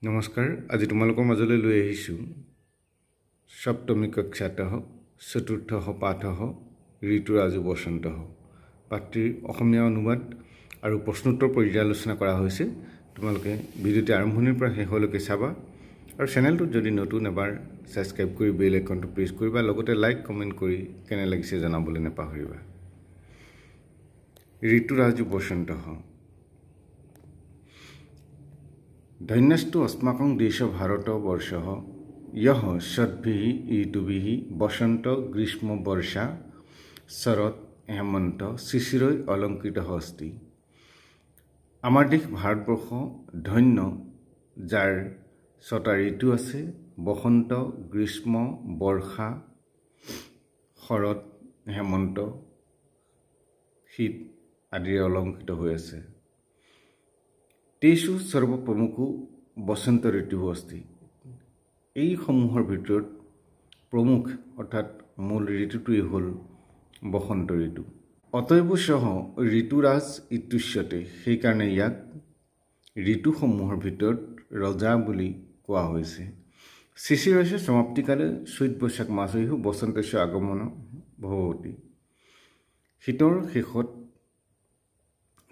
নমস্কাৰ আজি তোমালোকৰ মাজলৈ লৈ আহিছোঁ সপ্তমী কক্ষাতঃ চতুৰ্থ পাঠঃ ঋতুৰাজু বসন্তঃ পাঠটিৰ অসমীয়া অনুবাদ আৰু প্ৰশ্নোত্তৰ পৰ্যালোচনা কৰা হৈছে। তোমালোকে ভিডিঅ'টি আৰম্ভণিৰ পৰা শেষলৈকে চাবা আৰু চেনেলটো যদি নতুন এবাৰ সাবস্ক্ৰাইব কৰি বেল আইকনটো প্ৰেছ কৰিবা, লগতে লাইক কমেণ্ট কৰি কেনে লাগিছে জনাবলৈ নাপাহৰিবা। ঋতুৰাজু বসন্তঃ धन्यस्तु अस्माकं देश भारतवर्षः यः षड्भिः ऋतुभिः बसंत ग्रीष्म वर्षा शरत हेमंत शिशिरৈ अलंकृतः अस्ति। आमार देश भारतवर्ष धन्य जार छटा ऋतु আছে বসন্ত গ্রীষ্ম বর্ষা শরৎ হেমন্ত শীত আদিৰে অলংকৃত হৈ আছে। तेषु सर्वप्रमुखो बसंत ऋतु अस्ति। এই সমূহৰ ভিতৰত প্ৰমুখ অৰ্থাৎ মূল ঋতুটোই হ'ল বসন্ত ঋতু। অতএব সহ ঋতুৰাজ ইত্যুচ্যতে, সেইকাৰণে ইয়াক ঋতুসমূহৰ ভিতৰত ৰজা বুলি কোৱা হৈছে। শিশিৰস্য সমাপ্তিকালে চৈত বৈশাখ মাসৈঃ বসন্তস্য আগমন ভৱতি। শীতৰ শেষত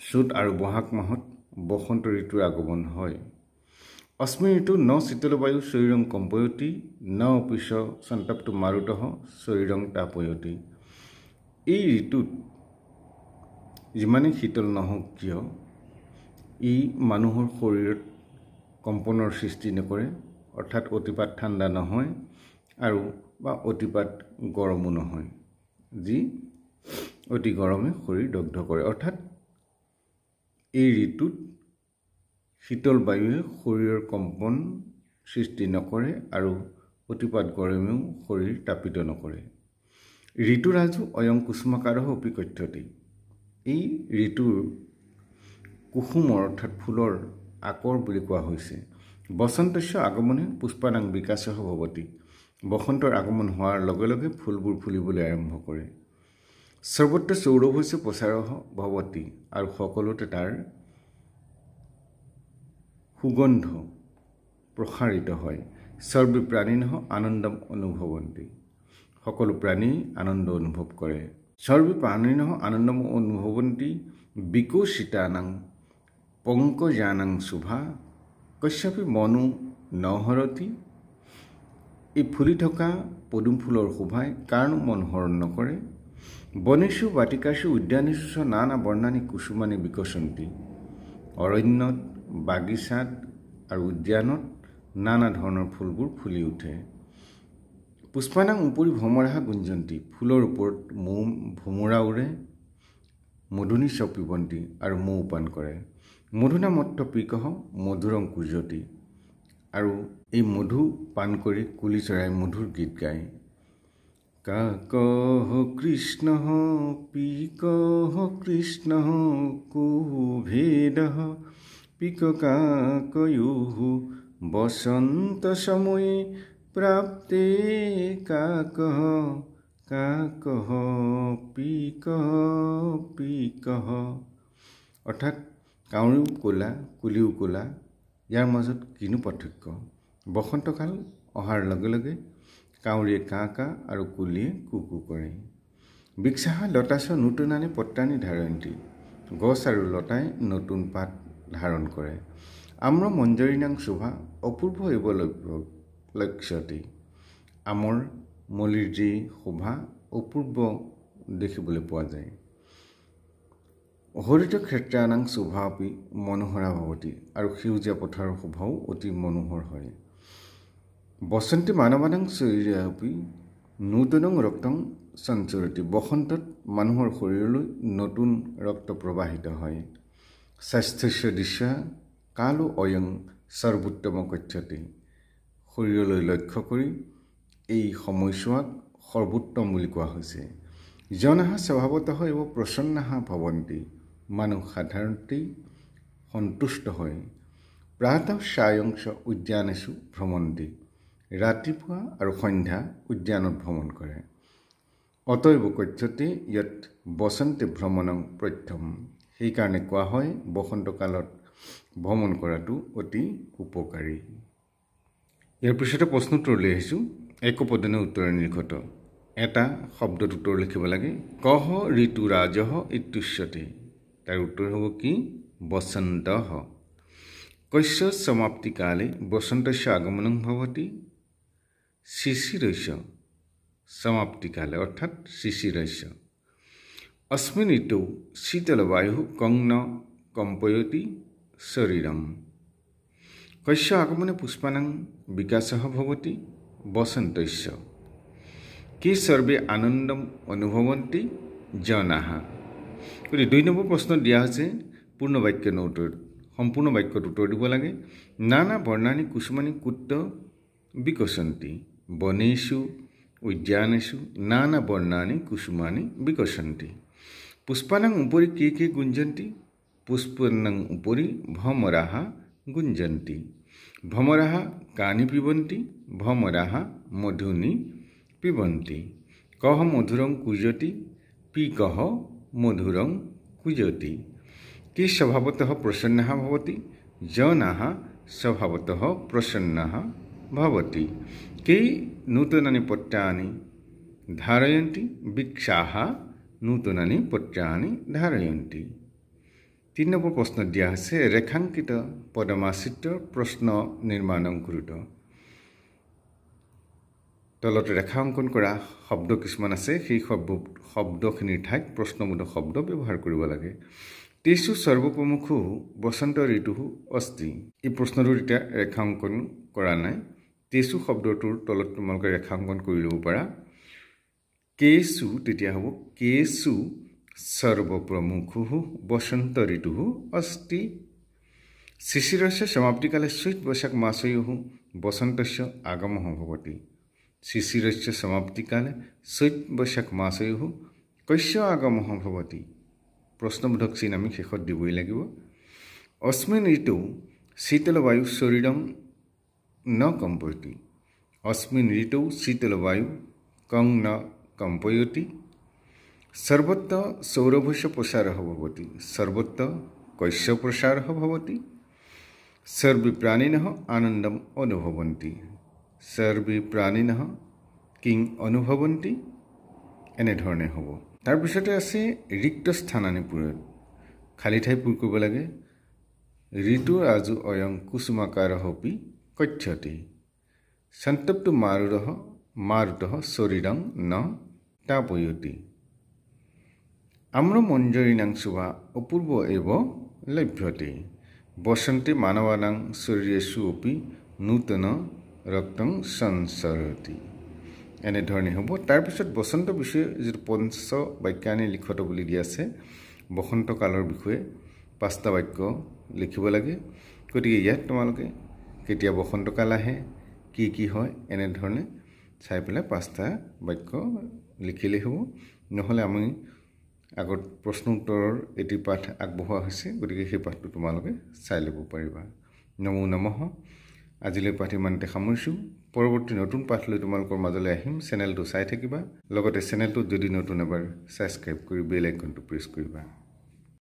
চৈত আৰু বহাগ মাহত বসন্ত ঋতুৰ আগমন হয়। अस्मिन् ऋतु न शीतलवायु शरीरं कम्पयति न अपि च सन्तप्तो मारुतः शरीरं तापयति। এই ঋতুত যিমানে শীতল নহওক কিয় ই মানুহৰ শৰীৰত কম্পনৰ সৃষ্টি নকৰে, অৰ্থাৎ অতিপাত ঠাণ্ডা নহয় আৰু বা অতিপাত গৰমো নহয়, যি অতি গৰমে শৰীৰ দগ্ধ কৰে। অৰ্থাৎ এই ঋতুত শীতল বায়ুৱে শৰীৰৰ কম্পন সৃষ্টি নকৰে আৰু অতিপাত গৰমেও শৰীৰ তাপিত নকৰে। ঋতুৰাজু অয়ং কুসুমাকাৰঃ অপি কথ্যতে। এই ঋতুৰ কুসুমৰ অৰ্থাৎ ফুলৰ আকৰ বুলি কোৱা হৈছে। বসন্তস্য আগমনে পুষ্পানাং বিকাশঃ ভৱতি। বসন্তৰ আগমন হোৱাৰ লগে লগে ফুলবোৰ ফুলিবলৈ আৰম্ভ কৰে। সৰ্বত্ৰ সৌৰভস্য প্ৰচাৰঃ ভৱতি, আৰু সকলোতে তাৰ সুগন্ধ প্ৰসাৰিত হয়। সৰ্বে প্ৰাণিনঃ আনন্দম অনুভৱন্তি। সকলো প্ৰাণী আনন্দ অনুভৱ কৰে। সৰ্বে প্ৰাণিনঃ আনন্দম অনুভৱন্তি বিকশিতানাং পংকজানাং শোভা কস্যাপি মনো নহৰতি। এই ফুলি থকা পদুম ফুলৰ শোভাই কাৰণো মন হৰণ নকৰে। বনেষু বাটিকাসু উদ্যানেষু চ নানা বৰ্ণানি কুসুমানি বিকশন্তি। অৰণ্যত বাগিচাত আৰু উদ্যানত নানা ধৰণৰ ফুলবোৰ ফুলি উঠে। পুষ্পানাং উপৰি ভ্ৰমৰাহ গুঞ্জন্তি। ফুলৰ ওপৰত ভোমোৰা উৰে। মধুনি চ পিবন্তি, আৰু মৌ পান কৰে। মধুনা মত্ত পিকঃ মধুৰং কুৰ্যতি, আৰু এই মধু পান কৰি কুলি চৰাই মধুৰ গীত গায়। কাকঃ কৃষ্ণঃ পিকঃ কৃষ্ণঃ কুভেদঃ পিককাকয়োঃ বসন্ত সময়ে প্ৰাপ্তে কাকঃ কাকঃ পিকঃ পিকঃ। অৰ্থাৎ কাউৰীও ক'লা কুলিও ক'লা, ইয়াৰ মাজত কিনো পাৰ্থক্য? বসন্তকাল অহাৰ লগে লগে কাউৰীয়ে কা কা আৰু কুলিয়ে কুকু কৰে। বৃক্ষাঃ লতাস নূতনানি পত্ৰানি ধাৰয়ন্তি। গছ আৰু লতাই নতুন পাত ধাৰণ কৰে। আম্ৰ মঞ্জৰীনাং শোভা অপূৰ্ব এব লক্ষ্যতে। আমৰ মলিৰ যি শোভা অপূৰ্ব দেখিবলৈ পোৱা যায়। হৰিত ক্ষেত্ৰানাং শোভা আপি মনোহৰা ভৱতি, আৰু সেউজীয়া পথাৰৰ শোভাও অতি মনোহৰ হয়। বসন্তে মানৱানাং শৰীৰে আপি নূতনং ৰক্তং সঞ্চৰতি। বসন্তত মানুহৰ শৰীৰলৈ নতুন ৰক্ত প্ৰবাহিত হয়। স্বাস্থ্যস্য দিশা কালো অয়ং সৰ্বোত্তম কথ্যতে। শৰীৰলৈ লক্ষ্য কৰি এই সময়ছোৱাক সৰ্বোত্তম বুলি কোৱা হৈছে। জনাঃ স্বভাৱতঃ এব প্ৰসন্নাঃ ভৱন্তি। মানুহ সাধাৰণতেই সন্তুষ্ট হয়। প্ৰাতঃ সায়ং চ উদ্যানেষু ভ্ৰমন্তি। ৰাতিপুৱা আৰু সন্ধ্যা উদ্যানত ভ্ৰমণ কৰে। অতএব কথ্যতে ইয়াত বসন্তে ভ্ৰমণং প্ৰত্যম। সেইকাৰণে কোৱা হয় বসন্ত কালত ভ্ৰমণ কৰাটো অতি উপকাৰী। ইয়াৰ পিছতে প্ৰশ্ন উত্তৰ লৈ আহিছোঁ। একপদনে উত্তৰে নিৰ্ঘত। এটা শব্দত উত্তৰ লিখিব লাগে। কহ ঋতুৰাজহ ইত্যুচ্যতে। তাৰ উত্তৰ হ'ব কি? বসন্তঃ। কস্য সমাপ্তিকালে বসন্তস্য আগমনং ভৱতি? শিশিৰস্য সমাপ্তিকালে অৰ্থাৎ শিশিৰস্য। अस्मिन् ऋतौ शीतलवायुः कं न कम्पयति शरीरं। कस्य आगमने पुष्पाणां विकासः भवति? बसन्तस्य। के सर्वे आनन्दम् अनुभवन्ति जनाः। গতিকে 2 নম্বৰ প্ৰশ্ন দিয়া হৈছে পূৰ্ণ বাক্যৰ উত্তৰ। সম্পূৰ্ণ বাক্যত উত্তৰ দিব লাগে। নানা বৰ্ণানি কুসুমানি কুত্ৰ বিকশন্তি। বনেষু উদ্যানেষু নানা বৰ্ণানি কুসুমানি বিকশন্তি। पुष्पाणां उपरि के गुञ्जन्ति? पुष्पाणां उपरि भ्रमराः गुञ्जन्ति। भ्रमराः कानि पिबन्ति? भ्रमराः मधुनि पिबन्ति। कः मधुरं कूजति? पीकः मधुरं कूजति। के स्वभावतः प्रसन्नाः भवति? जनाः स्वभावतः प्रसन्नाः भवति। के नूतनानि पत्राणि धारयन्ति? वृक्षाः नूतनानि पत्राणि धारयन्ति। 3 নম্বৰ প্ৰশ্ন দিয়া হৈছে ৰেখাংকিত পদমাশ্ৰিত প্ৰশ্ন নিৰ্মাণং কুৰুত। তলত ৰেখা অংকন কৰা শব্দ কিছুমান আছে। সেই শব্দখিনিৰ ঠাইত প্ৰশ্নবোধক শব্দ ব্যৱহাৰ কৰিব লাগে। তেষু সৰ্বপ্ৰমুখো বসন্ত ঋতু অস্তি। এই প্ৰশ্নটোৰ এতিয়া ৰেখা অংকন কৰা নাই। তেষু শব্দটোৰ তলত তোমালোকে ৰেখা অংকন কৰি ল'ব পাৰা। केषु তেতিয়া হ'ব केषु सर्वप्रमुखः बसंत ऋतुः अस्ति। शिशिरस्य समाप्तिकाले चैत वैशाख मासयोः बसन्तस्य आगमः भवति। शिशिरस्य समाप्तिकाले चैत वैशाख मासयोः कस्य आगमः भवति? प्रश्नবোधक चिन्ह আমি শেষত দিবই লাগিব। अस्मिन् ऋतौ शीतलवायु शरीरं न कम्पयति। अस्मिन् ऋतौ शीतलवायु कं न कम्पयति। सर्वत्र सौरभस्य प्रसारः भवति। सर्वत्र कस्य प्रसारः भवति? सर्वे प्राणिनः आनन्दम् अनुभवन्ति। सर्वे प्राणिनः किं अनुभवन्ति? এনেধৰণে হ'ব। তাৰপিছতে আছে ৰিক্ত স্থানানি পূৰণ। খালী ঠাই পূৰ কৰিব লাগে। ঋতু ৰাজু অয়ং কুসুমাকাৰः अपि कथ्यते। सन्तप्तो मारुतः शरीरं न तापयति। आम्रमञ्जरीणां शोभा अपूर्व एव लभ्यते। बसन्ते मानवानां शरीरेषु अपि नूतन रक्तं संसरति। এনেধৰণে হ'ব। তাৰপিছত বসন্ত বিষয়ে যিটো পঞ্চ বাক্যানি লিখত বুলি দিয়া আছে বসন্ত কালৰ বিষয়ে 5টা বাক্য লিখিব লাগে। গতিকে ইয়াত তোমালোকে কেতিয়া বসন্ত কাল আহে কি হয় এনেধৰণে চাই পেলাই 5টা বাক্য লিখিলেই হ'ব। নহ'লে আমি আগত প্ৰশ্ন উত্তৰৰ এটি পাঠ আগবঢ়োৱা হৈছে। গতিকে সেই পাঠটো তোমালোকে চাই ল'ব পাৰিবা। নমো নমঃ। আজিলৈ পাঠ ইমানতে সামৰিছোঁ। পৰৱৰ্তী নতুন পাঠ লৈ তোমালোকৰ মাজলৈ আহিম। চেনেলটো চাই থাকিবা। লগতে চেনেলটোত যদি নতুন এবাৰ ছাবস্ক্ৰাইব কৰি বেল আইকনটো প্ৰেছ কৰিবা।